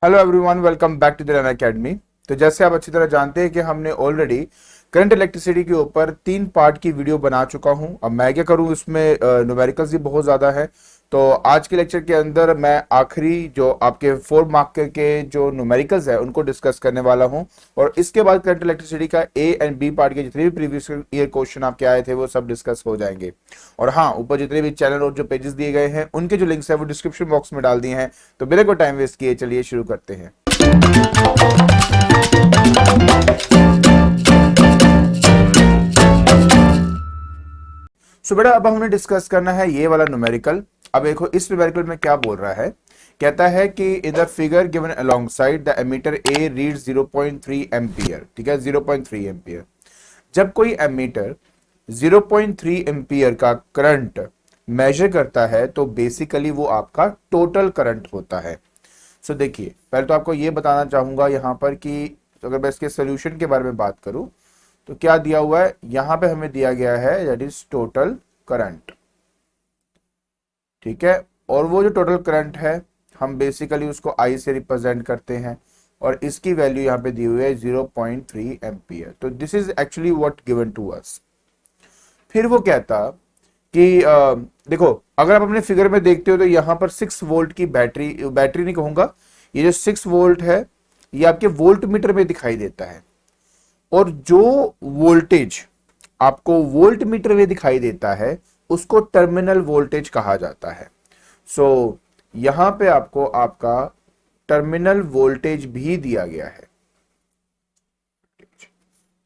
Hello everyone, welcome back to the Run Academy. तो जैसे आप अच्छी तरह जानते हैं कि हमने ऑलरेडी करंट इलेक्ट्रिसिटी के ऊपर 3 पार्ट की वीडियो बना चुका हूं। अब मैं क्या करूं, इसमें न्यूमेरिकल्स भी बहुत ज़्यादा है। तो आज के लेक्चर के अंदर मैं आखिरी जो आपके 4 मार्क के जो न्यूमेरिकल्स है उनको डिस्कस करने वाला हूं। और इसके बाद करंट इलेक्ट्रिसिटी का ए एंड बी पार्ट के जितने भी प्रीवियस ईयर क्वेश्चन आपके आए थे वो सब डिस्कस हो जाएंगे। और हाँ, ऊपर जितने भी चैनल और जो पेजेस दिए गए हैं उनके जो लिंक्स है वो डिस्क्रिप्शन बॉक्स में डाल दिए हैं। तो बिना कोई टाइम वेस्ट किए चलिए शुरू करते हैं। सो बेटा, अब हमें डिस्कस करना है ये वाला न्यूमेरिकल। अब देखो इस न्यूमेरिकल में क्या बोल रहा है। कहता है कि in the figure given alongside the ammeter A reads 0.3 ampere. ठीक है, 0.3 एम्पियर। जब कोई एमीटर 0.3 एम्पियर का करंट मेजर करता है तो बेसिकली वो आपका टोटल करंट होता है। सो देखिए, पहले तो आपको ये बताना चाहूंगा यहां पर कि अगर मैं इसके सोल्यूशन के बारे में बात करूं तो क्या दिया हुआ है। यहां पे हमें दिया गया है दैट इज टोटल करंट। ठीक है, और वो जो टोटल करंट है हम बेसिकली उसको आई से रिप्रेजेंट करते हैं और इसकी वैल्यू यहां पे दी हुई है 0.3 एम्पियर। तो this is actually what given to us. फिर वो कहता कि देखो, अगर आप अपने फिगर में देखते हो तो यहां पर 6 वोल्ट की बैटरी बैटरी नहीं कहूंगा, ये जो 6 वोल्ट है ये आपके वोल्ट मीटर में दिखाई देता है। और जो वोल्टेज आपको वोल्ट मीटर में दिखाई देता है उसको टर्मिनल वोल्टेज कहा जाता है। सो यहां पे आपको आपका टर्मिनल वोल्टेज भी दिया गया है।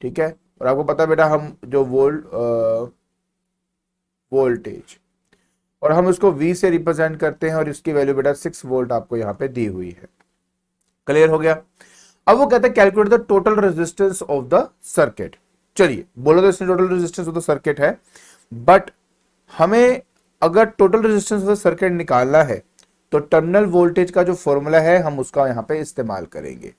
ठीक है, और आपको पता है बेटा, हम जो वोल्टेज और हम उसको V से रिप्रेजेंट करते हैं और इसकी वैल्यू बेटा 6 वोल्ट आपको यहां पे दी हुई है। क्लियर हो गया। अब वो कहता है calculate the total resistance of the circuit. चलिए बोलो, तो इसमें total resistance of the circuit है, बट हमें अगर total resistance of the circuit निकालना है तो टर्मिनल वोल्टेज का जो फॉर्मूला है हम उसका यहां पे इस्तेमाल करेंगे।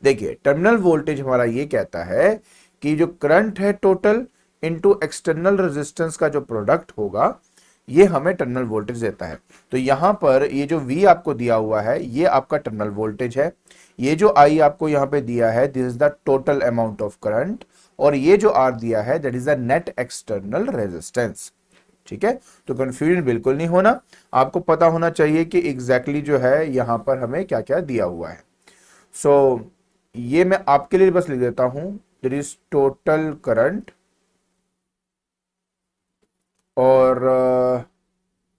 देखिए, टर्मिनल वोल्टेज हमारा ये कहता है कि जो करंट है टोटल इनटू एक्सटर्नल रेजिस्टेंस का जो प्रोडक्ट होगा ये हमें टर्मिनल वोल्टेज देता है। तो यहां पर ये जो V आपको दिया हुआ है ये आपका टर्मिनल वोल्टेज है। ये जो I आपको यहां पे दिया है this is the total amount of current, और ये जो R दिया है that is the net external resistance. ठीक है, तो कंफ्यूजन बिल्कुल नहीं होना, आपको पता होना चाहिए कि एग्जैक्टली जो है यहां पर हमें क्या क्या दिया हुआ है। सो ये मैं आपके लिए बस लिख देता हूं, देयर इज टोटल करंट और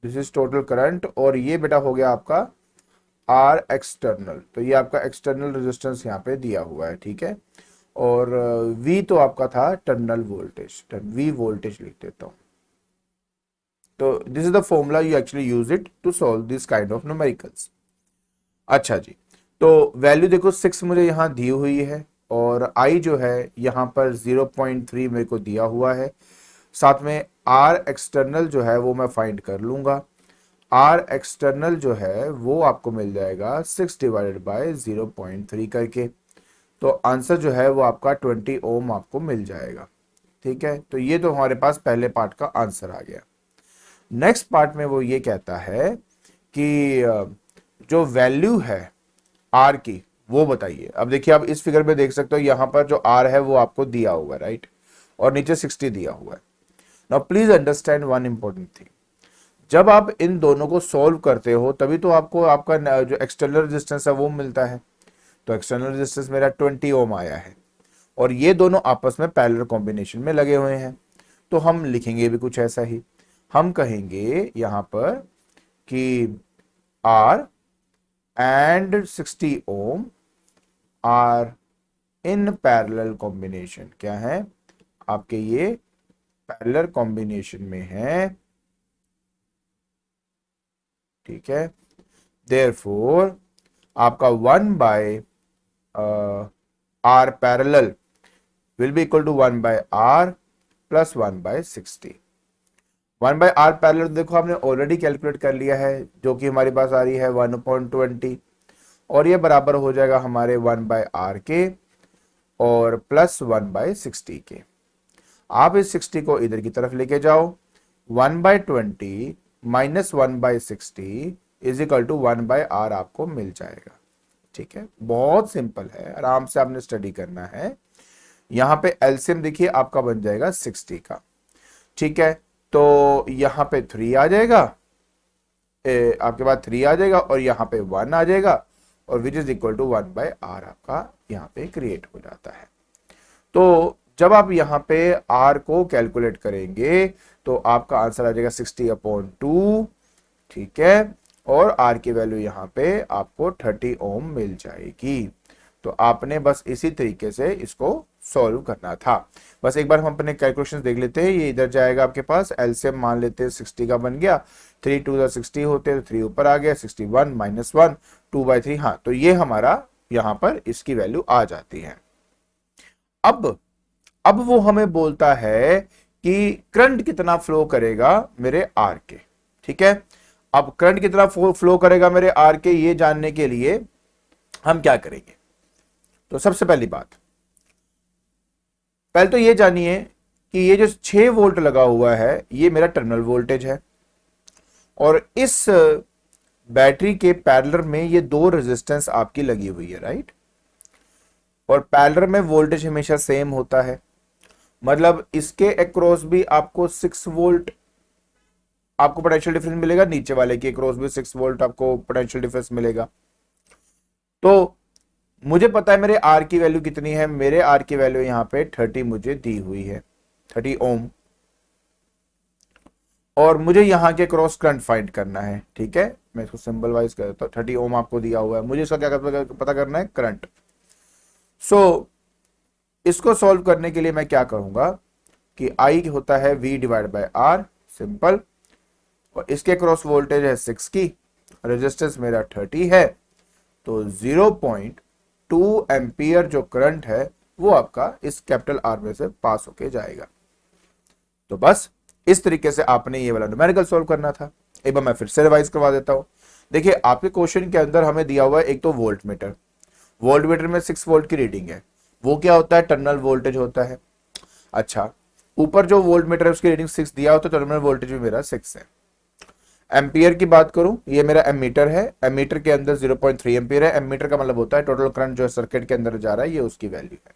दिस इज टोटल करंट, और ये बेटा हो गया आपका आर एक्सटर्नल। तो ये आपका एक्सटर्नल रेजिस्टेंस यहाँ पे दिया हुआ है। ठीक है, और V तो आपका था टर्मिनल वोल्टेज, V वोल्टेज लिख देता हूं। तो this is the formula you actually use it to solve this kind of numericals. अच्छा जी, तो वैल्यू देखो 6 मुझे यहाँ दी हुई है और I जो है यहाँ पर 0.3 मेरे को दिया हुआ है। साथ में R एक्सटर्नल जो है वो मैं फाइंड कर लूंगा। R एक्सटर्नल जो है वो आपको मिल जाएगा 6 डिवाइडेड बाय 0.3 करके। तो आंसर जो है वो आपका 20 ओम आपको मिल जाएगा। ठीक है, तो ये तो हमारे पास पहले पार्ट का आंसर आ गया। नेक्स्ट पार्ट में वो ये कहता है कि जो वैल्यू है R की वो बताइए। अब देखिए, आप इस फिगर में देख सकते हो यहां पर जो R है वो आपको दिया हुआ है, राइट, और नीचे 60 दिया हुआ है। Now please understand one important thing, जब आप इन दोनों को सॉल्व करते हो तभी तो आपको आपका जो एक्सटर्नल रेजिस्टेंस है वो मिलता है। तो एक्सटर्नल रेजिस्टेंस मेरा 20 ओम आया है और ये दोनों आपस में पैरेलल कॉम्बिनेशन में लगे हुए हैं। तो हम लिखेंगे भी कुछ ऐसा ही, हम कहेंगे यहां पर कि R and 60 ohm are in parallel combination. क्या है आपके, ये पैरेलल कॉम्बिनेशन में है। ठीक है, देयरफॉर आपका 1 by R parallel will be equal to 1 by R plus 1 by 60। 1 by R parallel देखो आपने ऑलरेडी कैलकुलेट कर लिया है, जो कि हमारे पास आ रही है 1/20, और ये बराबर हो जाएगा हमारे 1 बाय आर के और प्लस 1 बाय 60 के। आप इस 60 को इधर की तरफ लेके जाओ, 1/20 minus 1/60 is equal to 1 by R आपको मिल जाएगा। ठीक है, बहुत सिंपल है, आराम से आपने स्टडी करना है। यहाँ पे एलसीएम देखिए आपका बन जाएगा 60 का, ठीक है। तो यहाँ पे 3 आ जाएगा, आपके पास 3 आ जाएगा और यहाँ पे 1 आ जाएगा, और which is equal to 1/r आपका यहाँ पे क्रिएट हो जाता है। तो जब आप यहाँ पे r को कैलकुलेट करेंगे तो आपका आंसर आ जाएगा 60/2, ठीक है। और r की वैल्यू यहाँ पे आपको 30 ओम मिल जाएगी। तो आपने बस इसी तरीके से इसको सॉल्व करना था। बस एक बार हम अपने कैलकुलेशन देख लेते हैं। ये इधर जाएगा आपके पास, एलसीएम मान लेते हैं 60 का बन गया, 3 2 60 होते हैं तो 3 ऊपर आ गया, 61 -1 2/3। हाँ, तो ये हमारा यहाँ पर इसकी वैल्यू आ जाती है। अब वो हमें बोलता है कि करंट कितना फ्लो करेगा मेरे आर के, ठीक है। अब करंट कितना फ्लो करेगा मेरे आर के, ये जानने के लिए हम क्या करेंगे? तो सबसे पहली बात, पहले तो ये जानिए कि ये जो 6 वोल्ट लगा हुआ है ये मेरा टर्मिनल वोल्टेज है, और इस बैटरी के पैरेलल में ये 2 रेजिस्टेंस आपकी लगी हुई है, राइट। और पैरेलल में वोल्टेज हमेशा सेम होता है, मतलब इसके अक्रॉस भी आपको 6 वोल्ट आपको पोटेंशियल डिफरेंस मिलेगा, नीचे वाले के अक्रॉस भी 6 वोल्ट आपको पोटेंशियल डिफरेंस मिलेगा। तो मुझे पता है मेरे आर की वैल्यू कितनी है, मेरे आर की वैल्यू यहां पे 30 मुझे दी हुई है, 30 ओम। और मुझे यहां के क्रॉस करंट फाइंड करना है, ठीक है। मैं इसको सिंबल वाइज कर देता हूं, 30 ओम आपको दिया हुआ है, मुझे इसका क्या पता करना है, करंट। इसको सॉल्व करने के लिए मैं क्या करूंगा कि आई होता है V/R, सिंपल। और इसके क्रॉस वोल्टेज है 6 की, रेजिस्टेंस मेरा 30 है, तो 0.2 एम्पियर जो करंट है वो आपका इस कैपिटल आर में से पास होके जाएगा। तो बस इस तरीके से आपने ये वाला न्यूमेरिकल सॉल्व करना था। एक बार मैं फिर से रिवाइज करवा देता हूं। देखिए आपके क्वेश्चन के अंदर हमें दिया हुआ है एक तो वोल्ट मीटर में 6 वोल्ट की रीडिंग है, वो क्या होता है, टर्मिनल वोल्टेज होता है। अच्छा, ऊपर जो वोल्ट मीटर है उसकी रीडिंग 6 दिया हो तो टर्मिनल वोल्टेज भी मेरा 6 है। एम्पियर की बात करूं, ये मेरा एमीटर है, एमीटर के अंदर 0.3 एम्पियर है। एमीटर का मतलब होता है टोटल करंट जो सर्किट के अंदर जा रहा है, ये उसकी वैल्यू है।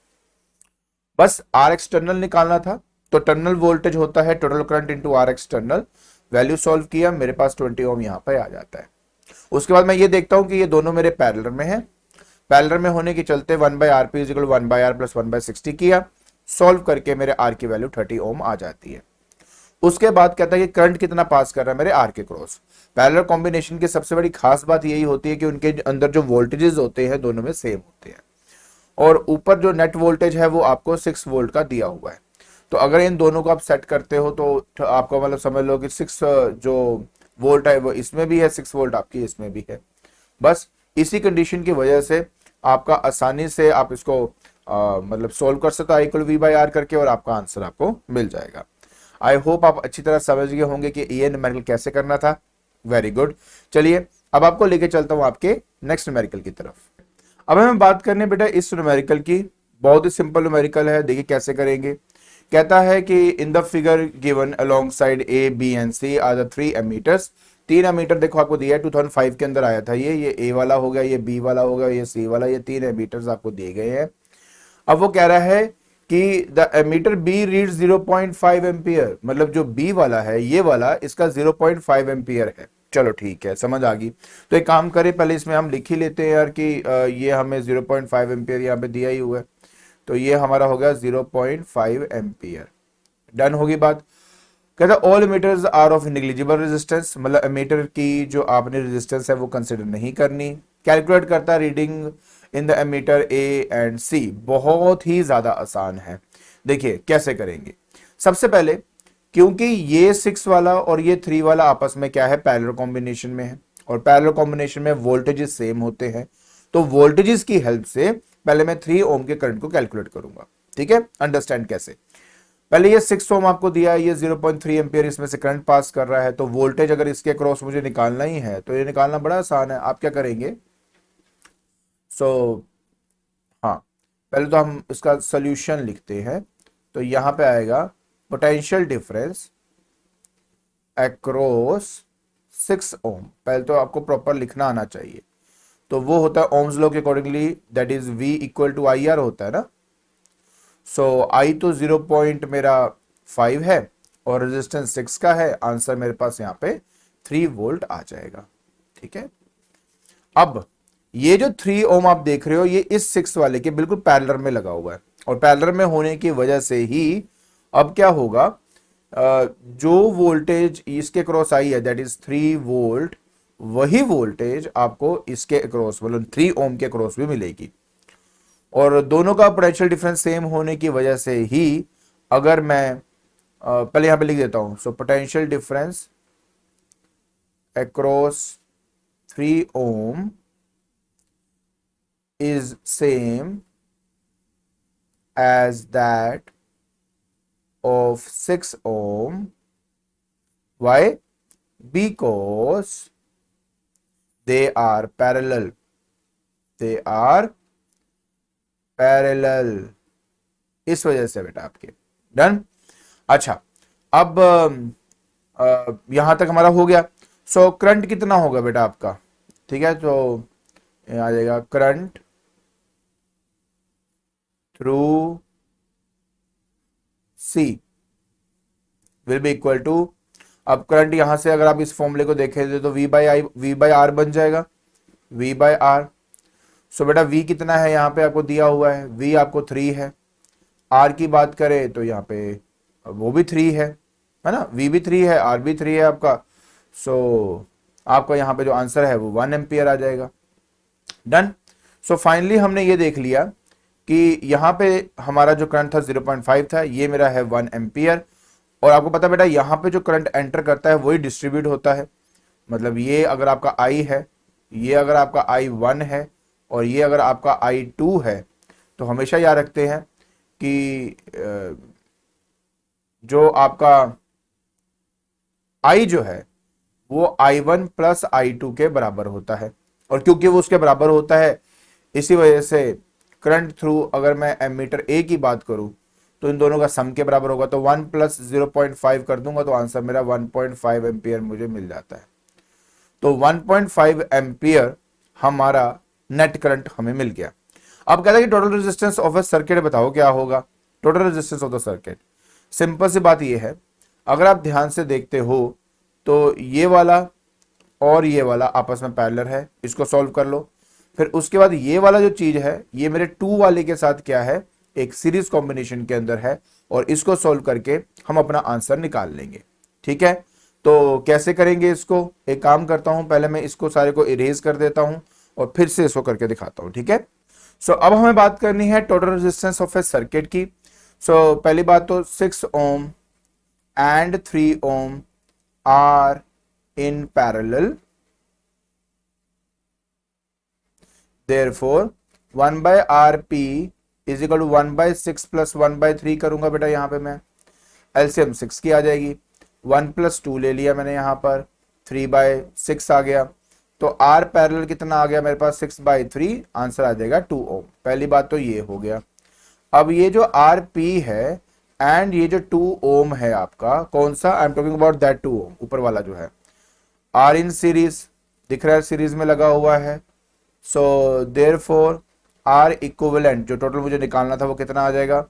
बस आर एक्सटर्नल निकालना था, तो टर्मिनल वोल्टेज होता है total current into R external. Value solve किया, मेरे पास 20 ओम यहां पर आ जाता है। उसके बाद मैं ये देखता हूं कि ये दोनों मेरे पैरेलल में है, पैरेलल में होने के चलते 1/RP = 1/R + 1/60 किया, सॉल्व करके मेरे आर की वैल्यू 30 ओम आ जाती है। उसके बाद कहता है कि करंट कितना पास कर रहा है मेरे आर के क्रॉस। पैरेलल कॉम्बिनेशन की सबसे बड़ी खास बात यही होती है कि उनके अंदर जो वोल्टेजेस होते हैं दोनों में सेम होते हैं, और ऊपर जो नेट वोल्टेज है वो आपको 6 वोल्ट का दिया हुआ है। तो अगर इन दोनों को आप सेट करते हो तो आपको मतलब समझ लो कि 6 जो वोल्ट है वो इसमें भी है, 6 वोल्ट आपकी इसमें भी है। बस इसी कंडीशन की वजह से आपका आसानी से आप इसको मतलब सोल्व कर सकते हो I = V/R करके, और आपका आंसर आपको मिल जाएगा। आई होप आप अच्छी तरह समझ गए होंगे कि ये न्यूमेरिकल कैसे करना था। Very good. चलिए अब आपको लेके चलता हूं आपके नेक्स्ट न्यूमेरिकल की तरफ। अब हमें बात करने बेटा इस न्यूमेरिकल की, बहुत ही सिंपल न्यूमेरिकल है, देखिए कैसे करेंगे। कहता है कि in the figure given alongside A B and C are the 3 ammeters. 3 ammeter देखो आपको दिया है, 2005 के अंदर आया था ये ए वाला हो गया, ये बी वाला हो गया, ये सी वाला, ये 3 एमीटर्स आपको दिए गए हैं। अब वो कह रहा है कि the ammeter B reads 0.5 ampere, मतलब जो बी वाला है ये वाला इसका 0.5 एम्पियर है। चलो ठीक है, समझ आ गई। तो एक काम करें, पहले इसमें हम लिख ही लेते हैं यार कि ये हमें 0.5 एम्पियर यहाँ पे दिया ही हुआ है, तो ये हमारा हो गया 0.5 एम्पियर। डन होगी बात। कहता all ammeters are of negligible resistance, मतलब एमीटर की जो आपने रेजिस्टेंस है वो कंसिडर नहीं करनी। कैलकुलेट करता reading in the ammeter A and C. बहुत ही ज्यादा आसान है, देखिए कैसे करेंगे। सबसे पहले क्योंकि ये 6 वाला और ये 3 वाला आपस में क्या है, पैरेलल कॉम्बिनेशन में है, और पैरेलल कॉम्बिनेशन में वोल्टेजेस सेम होते हैं, तो वोल्टेजेस की हेल्प से पहले मैं 3 ओम के करंट को कैलकुलेट करूंगा। ठीक है, अंडरस्टैंड कैसे। पहले ये 6 ओम आपको दिया है, ये 0.3 एम्पियर इसमें से करंट पास कर रहा है, तो वोल्टेज अगर इसके क्रॉस मुझे निकालना ही है तो ये निकालना बड़ा आसान है। आप क्या करेंगे, हाँ, पहले तो हम इसका सोल्यूशन लिखते हैं। तो यहां पे आएगा पोटेंशियल डिफरेंस अक्रॉस 6 ओम। पहले तो आपको प्रॉपर लिखना आना चाहिए। तो वो होता है ओम्स लॉ के accordingly, that is V equal to I R होता है ना। सो आई तो 0 पॉइंट मेरा 5 है और रेजिस्टेंस 6 का है, आंसर मेरे पास यहाँ पे 3 वोल्ट आ जाएगा। ठीक है, अब ये जो 3 ओम आप देख रहे हो ये इस 6 वाले के बिल्कुल पैरेलल में लगा हुआ है, और पैरेलल में होने की वजह से ही अब क्या होगा, जो वोल्टेज इसके क्रॉस आई है दैट इज 3 वोल्ट, वही वोल्टेज आपको इसके अक्रॉस मतलब 3 ओम के अक्रॉस भी मिलेगी। और दोनों का पोटेंशियल डिफरेंस सेम होने की वजह से ही अगर मैं पहले यहां पे लिख देता हूं, so potential difference across 3 ohm is same as that of 6 ohm. Why? Because they are parallel. They are parallel. इस वजह से बेटा आपके डन। अच्छा, अब यहां तक हमारा हो गया। सो करंट कितना होगा बेटा आपका, ठीक है, तो आ जाएगा current through C will be equal to, अब करंट यहां से अगर आप इस फॉर्मूले को देखें तो वी बाई आर बन जाएगा, वी बाई आर। सो बेटा वी कितना है यहाँ पे आपको दिया हुआ है, वी आपको 3 है। आर की बात करें तो यहाँ पे वो भी 3 है ना, वी भी 3 है, आर भी 3 है आपका। सो आपका यहाँ पे जो आंसर है वो 1 एम्पियर आ जाएगा। डन। सो फाइनली हमने ये देख लिया कि यहाँ पे हमारा जो करंट था 0.5 था, ये मेरा है 1 एम्पियर। और आपको पता बेटा यहाँ पे जो करंट एंटर करता है वही डिस्ट्रीब्यूट होता है, मतलब ये अगर आपका आई है, ये अगर आपका I1 है और ये अगर आपका I2 है, तो हमेशा याद रखते हैं कि जो आपका I जो है वो I1 प्लस I2 के बराबर होता है, और क्योंकि वो उसके बराबर होता है इसी वजह से करंट थ्रू अगर मैं एमीटर ए की बात करूं तो इन दोनों का सम के बराबर होगा, तो 1 प्लस 0.5 कर दूंगा तो आंसर मेरा 1.5 एम्पियर मुझे मिल जाता है। तो 1.5 एम्पियर हमारा नेट करंट हमें मिल गया। अब कहता है कि total resistance of a circuit बताओ क्या होगा। Total resistance of the circuit, simple सी बात ये है, अगर आप ध्यान से देखते हो तो ये वाला और ये वाला आपस में पैरेलल है, इसको सॉल्व कर लो। फिर उसके बाद ये वाला जो चीज है ये मेरे 2 वाले के साथ क्या है, एक सीरीज कॉम्बिनेशन के अंदर है, और इसको सॉल्व करके हम अपना आंसर निकाल लेंगे। ठीक है, तो कैसे करेंगे इसको, एक काम करता हूं, पहले मैं इसको सारे को इरेज कर देता हूं और फिर से इसको करके दिखाता हूं। ठीक है, सो अब हमें बात करनी है total resistance of a circuit की। सो पहली बात तो 6 ohm and 3 ohm are in parallel, therefore 1 by rp is equal to 1 by 6 plus 1 by 3 करूंगा बेटा, यहां पे मैं एलसीएम 6 की आ जाएगी, 1 प्लस 2 ले लिया मैंने, यहां पर 3 by 6 आ गया, तो आर पैरेलल कितना आ गया मेरे पास 6 by 3, आंसर आ जाएगा 2 ओम। पहली बात तो ये हो गया। अब ये जो आर पी है एंड ये जो 2 ओम है आपका, कौन सा, I am talking about that 2 ओम, ऊपर वाला जो है आर इन सीरीज, दिख रहा है सीरीज में लगा हुआ है। सो देयरफॉर आर इक्विवेलेंट जो टोटल मुझे निकालना था वो कितना आ जाएगा,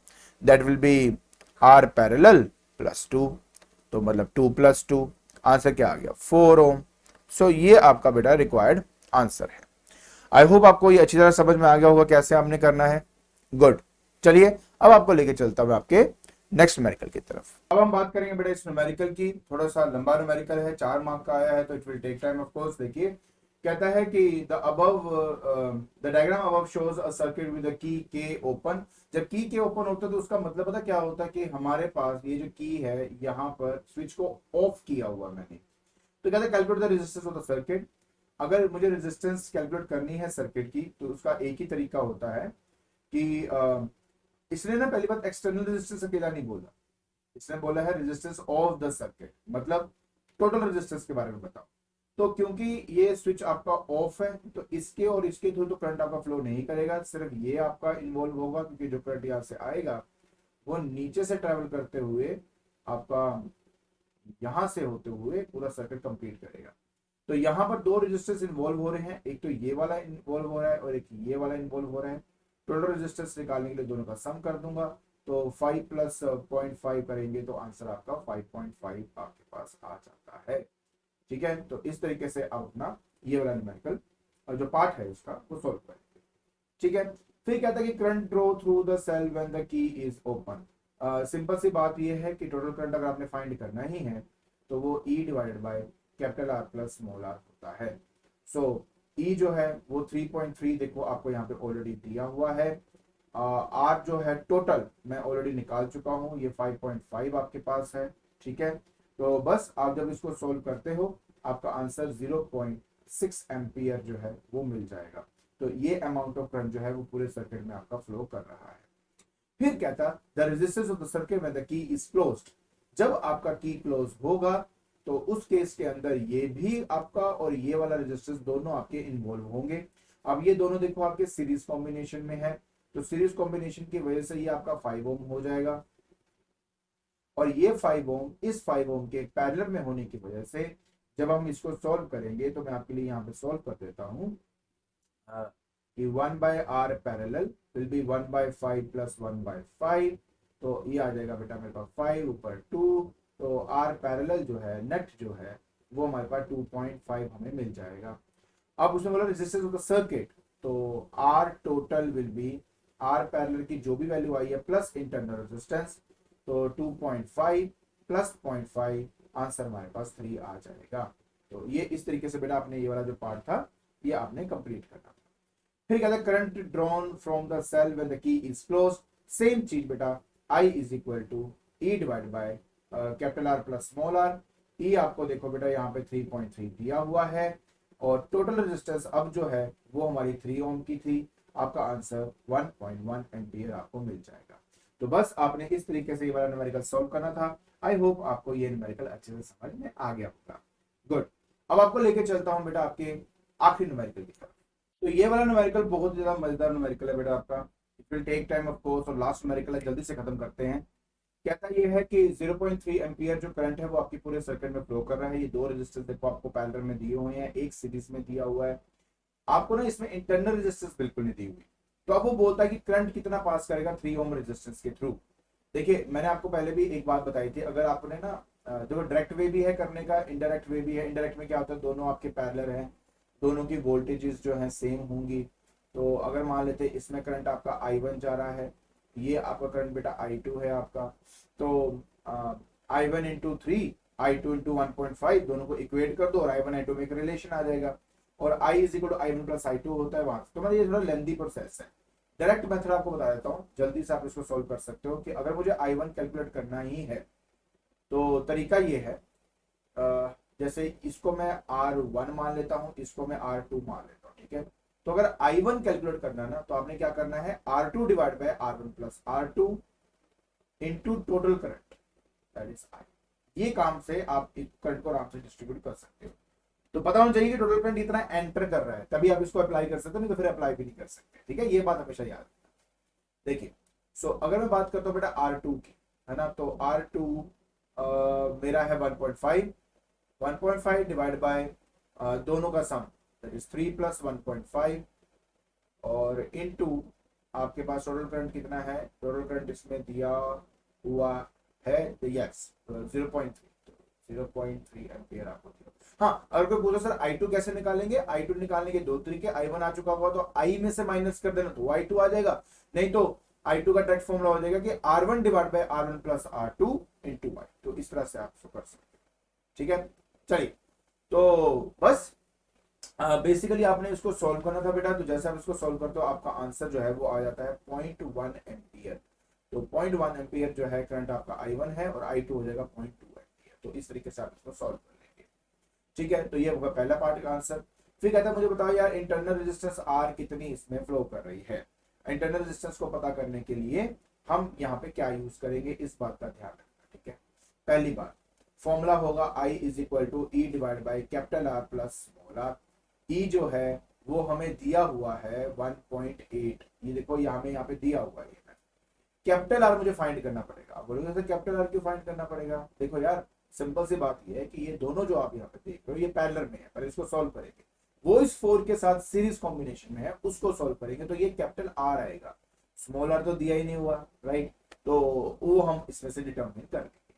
that will be R parallel plus 2, तो मतलब 2 प्लस 2, आंसर क्या आ गया 4 ओम। सो ये आपका बेटा रिक्वायर्ड आंसर है। आई होप आपको ये अच्छी तरह समझ में आ गया होगा कैसे आपने करना है। गुड, चलिए अब आपको लेके चलता हूं आपके नेक्स्ट न्यूमेरिकल की तरफ। अब हम बात करेंगे बेटा इस न्यूमेरिकल की, थोड़ा सा लंबा न्यूमेरिकल है, 4 मार्क का आया है तो it will take time of course. देखिए कहता है कि the diagram above shows a circuit with the key K open. जब की के ओपन होता है तो उसका मतलब पता क्या होता है कि हमारे पास ये जो की है यहाँ पर स्विच को ऑफ किया हुआ मैंने, तो कहता है calculate the resistance of the circuit. अगर मुझे रेजिस्टेंस कैलकुलेट करनी है सर्किट की तो उसका एक ही तरीका होता है कि इसने ना पहली बात एक्सटर्नल रेजिस्टेंस अकेला नहीं बोला, इसने बोला है रेजिस्टेंस ऑफ द सर्किट, मतलब टोटल रेजिस्टेंस के बारे में बताओ। तो क्योंकि ये स्विच आपका ऑफ है तो इसके और इसके थ्रू तो करंट आपका फ्लो नहीं करेगा, सिर्फ ये आपका इन्वॉल्व होगा, क्योंकि जो करंट यहाँ से आएगा वो नीचे से ट्रेवल करते हुए आपका यहां से होते हुए पूरा सर्किट कंप्लीट करेगा। तो यहाँ पर दो रेजिस्टेंस इन्वॉल्व हो रहे हैं, एक तो ये वाला इन्वॉल्व हो रहा है और एक ये वाला इन्वॉल्व हो रहा है। टोटल रेजिस्टेंस निकालने के लिए दोनों का सम कर दूंगा, तो 5 प्लस 0.5 करेंगे तो आंसर आपका 5.5 आपके पास आ जाता है। ठीक है, तो इस तरीके से आप अपना ये वाला न्यूमेरिकल और जो पार्ट है उसका वो सॉल्व करेंगे। ठीक है, फिर कहता है कि current draw through the cell when the key is open. Simple सी बात ये है कि टोटल करंट अगर आपने फाइंड करना ही है तो वो E divided by capital R plus small r होता है। सो E जो है वो 3.3 देखो आपको यहाँ पे ऑलरेडी दिया हुआ है। R जो है टोटल मैं ऑलरेडी निकाल चुका हूँ, ये 5.5 आपके पास है। ठीक है, तो बस आप जब इसको सोल्व करते हो आपका आंसर 0.6 एम्पियर जो है वो मिल जाएगा। तो ये अमाउंट ऑफ करंट जो है वो पूरे सर्किट में आपका फ्लो कर रहा है। फिर कहता the resistance of the circuit when the key is closed. जब आपका की क्लोज होगा तो उस केस के अंदर ये भी आपका और ये वाला रेजिस्टेंस दोनों आपके इन्वॉल्व होंगे। अब ये दोनों देखो आपके सीरीज कॉम्बिनेशन में है, तो सीरीज कॉम्बिनेशन की वजह से ये आपका 5 ओम हो जाएगा और ये 5 ओम इस 5 ओम के पैरेलल में होने की वजह से जब हम इसको सॉल्व करेंगे तो मैं आपके लिए यहाँ पे सॉल्व कर देता हूँ कि 1 by R parallel will be 1 by 5 plus 1 by 5। तो ये आ जाएगा बेटा मेरे पास 5 ऊपर 2, तो आर पैरेलल जो है नेट जो है वो हमारे पास 2.5 हमें मिल जाएगा। अब उसमें बोला रेजिस्टेंस ऑफ द सर्किट, तो R total will be R parallel की जो भी वैल्यू आई है प्लस इंटरनल रेजिस्टेंस, तो 2.5 प्लस 0.5 आंसर हमारे पास 3 आ जाएगा। तो ये इस तरीके से बेटा आपने ये वाला जो पार्ट था ये आपने कंप्लीट करना। फिर कहता है current drawn from the cell when the key is closed. Same चीज बेटा I is equal to E divide by capital R plus small r। E आपको देखो बेटा यहाँ पे 3.3 दिया हुआ है और टोटल रेजिस्टेंस अब जो है वो हमारी 3 ओम की थी। आपका आंसर 1.1 एम्पियर आपको मिल जाएगा। तो बस आपने इस तरीके से ये वाला न्यूमेरिकल सॉल्व करना था। आई होप आपको ये न्यूमेरिकल अच्छे से समझ में आ गया होगा। गुड, अब आपको लेके चलता हूँ बेटा आपके आखिरी न्यूमेरिकल की तरफ। तो ये वाला न्यूमेरिकल बहुत ज्यादा मजेदार न्यूमेरिकल है बेटा आपका। It will take time of course, और लास्ट न्यूमेरिकल है जल्दी से खत्म करते हैं। कहता ये है कि 0.3 एम्पियर जो करंट है वो आपकी पूरे सर्किट में फ्लो कर रहा है। ये दो रेजिस्टेंस देखो आपको पैरेलल में दिए हुए हैं, एक सीरीज में दिया हुआ है। आपको ना इसमें इंटरनल रेजिस्टेंस बिल्कुल नहीं दी हुई, तो अब वो बोलता है कि करंट कितना पास करेगा 3 ओम रेजिस्टेंस के थ्रू। देखिए मैंने आपको पहले भी एक बात बताई थी, अगर आपने ना देखो डायरेक्ट वे भी है करने का, इनडायरेक्ट वे भी है। इनडायरेक्ट में क्या होता है, दोनों आपके पैरेलल हैं, दोनों की वोल्टेजेस जो है सेम होंगी। तो अगर मान लेते इसमें करंट आपका I1 जा रहा है, ये आपका करंट बेटा I2 है आपका, तो I1 इंटू 3 I2 इंटू 1.5 दोनों को इक्वेट कर दो और I1 I2 में एक रिलेशन आ जाएगा और I is equal to I1 plus I2 होता है वहां से। तो मतलब ये थोड़ा लेंदी प्रोसेस है। डायरेक्ट मेथड आपको बता देता हूँ, जल्दी से आप इसको सोल्व कर सकते हो कि अगर मुझे I1 कैलकुलेट करना ही है तो तरीका ये है, जैसे इसको मैं R1 मान लेता हूँ, इसको मैं R2 मान लेता हूँ। ठीक है, तो अगर I1 कैलकुलेट करना है ना तो आपने क्या करना है, R2 divide by R1 plus R2 into total current that is I। ये काम से आप करंट को आराम से डिस्ट्रीब्यूट कर सकते हो। तो पता होना चाहिए कि टोटल करंट इतना एंटर कर रहा है तभी आप इसको अप्लाई कर सकते हो, नहीं तो फिर अप्लाई भी नहीं कर सकते। ठीक है, ये बात हमेशा याद रखना। देखिए सो अगर मैं बात करता हूँ बेटा R2 की, है ना, तो R2 मेरा है 1.5 डिवाइड बाय दोनों का सम दैट इज 3 प्लस 1.5 और इनटू आपके पास टोटल करंट कितना है, टोटल करंट इसमें दिया हुआ है तो यस 0.3 एम्पियर आपको दिया। हाँ, अगर कोई पूछो सर I2 कैसे निकालेंगे, I2 निकालने के दो तरीके, I1 आ चुका हुआ तो I में से माइनस कर देना तो I2 आ जाएगा, नहीं तो I2 का डायरेक्ट फॉर्मूला हो जाएगा कि R1 divide by R1 plus R2 into Y। तो इस तरह से आप इसको कर सकते हो। ठीक है, चलिए तो बस बेसिकली आपने इसको सॉल्व करना था बेटा। तो जैसे आप इसको सॉल्व करते हो आपका आंसर जो है वो आ जाता है 0.1 एम्पियर। तो 0.1 एम्पियर जो है करंट आपका I1 है और I2 हो जाएगा 0.2 एम्पियर। तो इस तरीके से आप इसको सॉल्व कर लेंगे। ठीक है, तो ये होगा पहला पार्ट का आंसर। फिर कहता है मुझे बताओ यार इंटरनल रेजिस्टेंस R कितनी इसमें फ्लो कर रही है। इंटरनल रेजिस्टेंस को पता करने के लिए हम यहाँ पे क्या यूज करेंगे, इस बात का ध्यान रखना। ठीक है, पहली बात फॉर्मूला होगा I is equal to E divide by capital R plus small r। E जो है वो हमें दिया हुआ है 1.8, ये देखो यहाँ पे दिया हुआ है। कैपिटल R मुझे फाइंड करना पड़ेगा। बोलोगे सर कैपिटल R क्यों फाइंड करना पड़ेगा, देखो यार सिंपल सी बात ये है कि ये दोनों जो आप यहाँ पे देख रहे हो ये पैरेलल में है, पर इसको सॉल्व करेंगे, वो इस 4 के साथ सीरीज कॉम्बिनेशन में है, उसको सॉल्व करेंगे तो ये कैपिटल आर आएगा, स्मॉल आर तो दिया ही नहीं हुआ, राइट, तो वो हम इसमें से डिटरमिन कर लेंगे।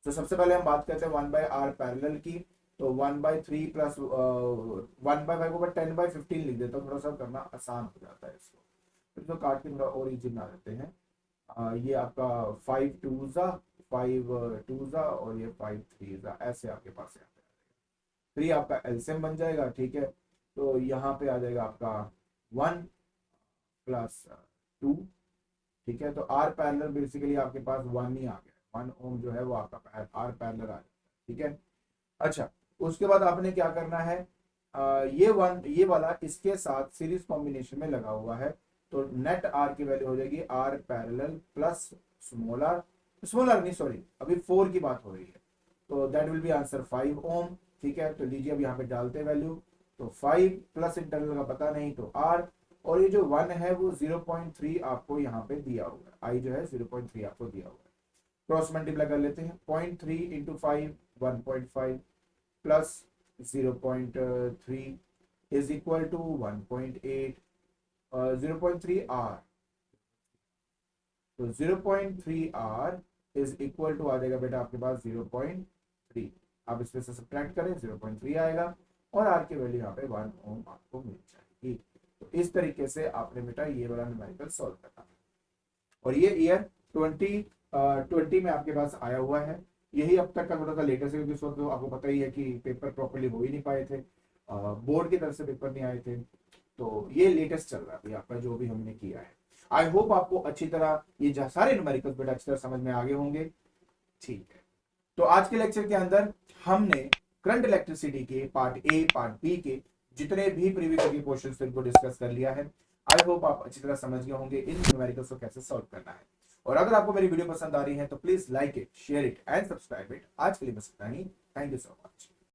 तो सबसे पहले हम बात करते हैं 1/r पैरेलल की, तो 1/3 प्लस 1/5 को 10/15 लिख देता हूँ, थोड़ा सा करना आसान हो जाता है इसको, फिर तो काट के थोड़ा और इजी बना देते हैं। ये आपका 5 2 ज़ा 5 2 ज़ा और ये 5 3 ज़ा, ऐसे आपके पास यहाँ पे 3 आपका एलसीएम बन जाएगा, ठीक है, तो यहाँ पे आ जाएगा आपका 1 प्लस 2, ठीक है, तो आर पैरेलल बेसिकली आपके पास 1 ही आ गया, 1 ओम जो है वो आपका आर पैरेलल आ जाता है, ठीक है। अच्छा, उसके बाद आपने क्या करना है, ये वाला इसके साथ सीरीज कॉम्बिनेशन में लगा हुआ है, तो नेट आर की वैल्यू हो जाएगी R parallel plus small r नहीं सॉरी, अभी 4 की बात हो रही है, तो that will be answer 5 ohm, ठीक है। तो लीजिए अब यहाँ पे डालते हैं वैल्यू, तो 5 प्लस इंटरनल का पता नहीं तो आर, और ये जो 1 है वो 0.3 आपको यहाँ पे दिया हुआ है, आई जो है 0.3 आपको दिया हुआ है, क्रॉस मल्टीप्लाई कर लेते हैं, 0.3 into 5 1.5 plus 0.3 is equal to 1.8, 0.3 R, तो 0.3 आर इज इक्वल टू आ जाएगा बेटा आपके पास 0.3, आप इसमें से सब्ट्रैक्ट करें 0.3 आएगा, और आर की वैल्यू यहाँ पे 1 ओम आपको मिल जाएगी। तो इस तरीके से आपने बेटा ये वाला न्यूमेरिकल सॉल्व करना है, और ये ईयर 2020 में आपके पास आया हुआ है, यही अब तक का थोड़ा सा लेटेस्ट है, क्योंकि इस वक्त तो आपको पता ही है कि पेपर प्रॉपर्ली हो ही नहीं पाए थे, बोर्ड की तरफ से पेपर नहीं आए थे, तो ये लेटेस्ट चल रहा है आपका जो भी हमने किया है। आई होप आपको अच्छी तरह ये सारे न्यूमेरिकल्स बेटा अच्छी तरह समझ में आगे होंगे, ठीक है। तो आज के लेक्चर के अंदर हमने करंट इलेक्ट्रिसिटी के पार्ट ए पार्ट बी के जितने भी प्रीवियस के क्वेश्चंस थे उनको डिस्कस कर लिया है। आई होप आप अच्छी तरह समझ गए होंगे इन न्यूमेरिकल्स को कैसे सॉल्व करना है, और अगर आपको मेरी वीडियो पसंद आ रही है तो please like it, share it and subscribe it. आज के लिए बस इतना ही, थैंक यू सो मच।